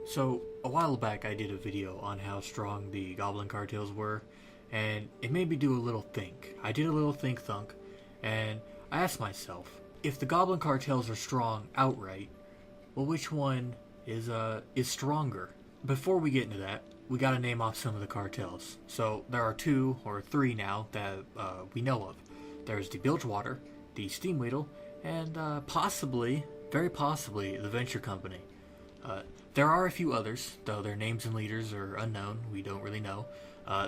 So, a while back I did a video on how strong the Goblin cartels were, and it made me do a little think. I did a little think-thunk, and I asked myself, if the Goblin cartels are strong outright, well, which one is stronger? Before we get into that, we gotta name off some of the cartels. So, there are 2 or 3 now that we know of. There's the Bilgewater, the Steamweedle, and possibly, very possibly, the Venture Company. There are a few others, though their names and leaders are unknown. We don't really know.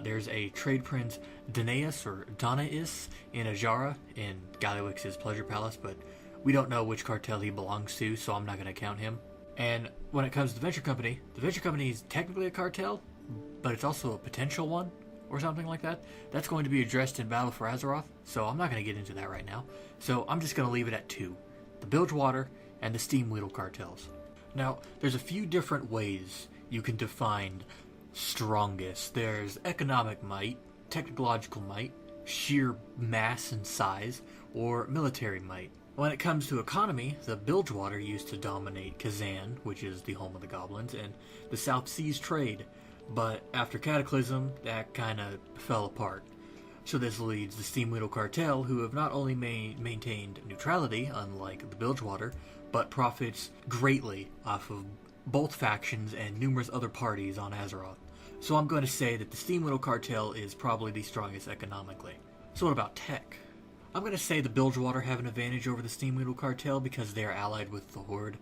There's a trade prince, Danaeus or Danaeus, in Ajara, in Gallywix's Pleasure Palace, but we don't know which cartel he belongs to, so I'm not going to count him. And when it comes to the Venture Company is technically a cartel, but it's also a potential one, or something like that. That's going to be addressed in Battle for Azeroth, so I'm not going to get into that right now. So I'm just going to leave it at 2. The Bilgewater and the Steamweedle cartels. Now, there's a few different ways you can define strongest. There's economic might, technological might, sheer mass and size, or military might. When it comes to economy, the Bilgewater used to dominate Kazan, which is the home of the goblins, and the South Seas trade, but after Cataclysm, that kinda fell apart. So this leads the Steamweedle cartel, who have not only maintained neutrality, unlike the Bilgewater, but profits greatly off of both factions and numerous other parties on Azeroth. So I'm going to say that the Steamweedle cartel is probably the strongest economically. So what about tech? I'm going to say the Bilgewater have an advantage over the Steamweedle cartel because they are allied with the Horde.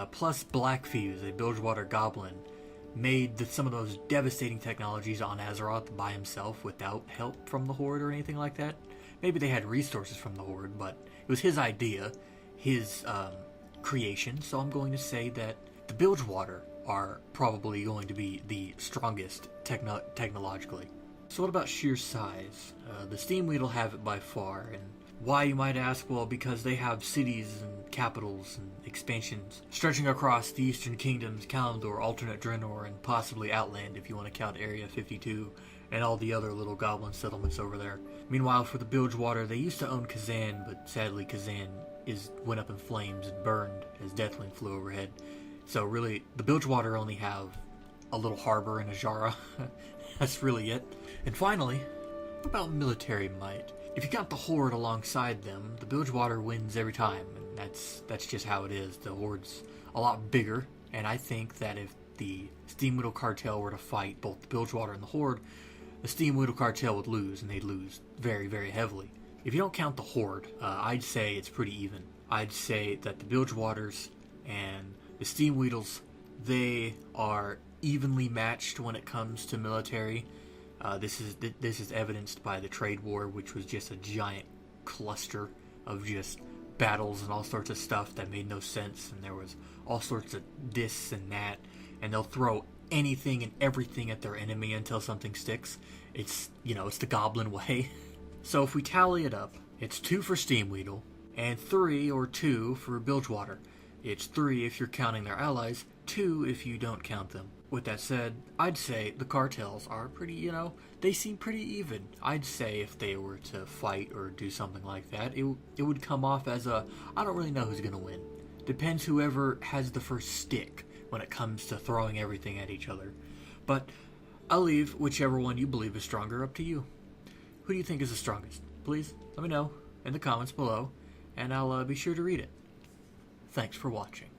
Plus Blackfuse, a Bilgewater goblin, made some of those devastating technologies on Azeroth by himself without help from the Horde or anything like that. Maybe they had resources from the Horde, but it was his idea, his creation, so I'm going to say that the Bilgewater are probably going to be the strongest technologically. So what about sheer size? The Steamweedle have it by far, and why, you might ask? Well, because they have cities and capitals and expansions stretching across the Eastern Kingdoms, Kalimdor, Alternate Draenor, and possibly Outland if you want to count Area 52 and all the other little goblin settlements over there. Meanwhile, for the Bilgewater, they used to own Kazan, but sadly Kazan went up in flames and burned as Deathwing flew overhead. So really, the Bilgewater only have a little harbor in Ajara. That's really it. And finally, what about military might? If you count the Horde alongside them, the Bilgewater wins every time, and that's just how it is. The Horde's a lot bigger, and I think that if the Steamweedle cartel were to fight both the Bilgewater and the Horde, the Steamweedle cartel would lose, and they'd lose very, very heavily. If you don't count the Horde, I'd say it's pretty even. I'd say that the Bilgewaters and the Steamweedles, they are evenly matched when it comes to military. This is evidenced by the trade war, which was just a giant cluster of just battles and all sorts of stuff that made no sense, and there was all sorts of this and that, and they'll throw anything and everything at their enemy until something sticks. It's the Goblin way. So if we tally it up, it's 2 for Steamweedle, and 3 or 2 for Bilgewater. It's 3 if you're counting their allies, 2 if you don't count them. With that said, I'd say the cartels are pretty, they seem pretty even. I'd say if they were to fight or do something like that, it would come off as I don't really know who's going to win. Depends whoever has the first stick when it comes to throwing everything at each other. But I'll leave whichever one you believe is stronger up to you. Who do you think is the strongest? Please let me know in the comments below, and I'll be sure to read it. Thanks for watching.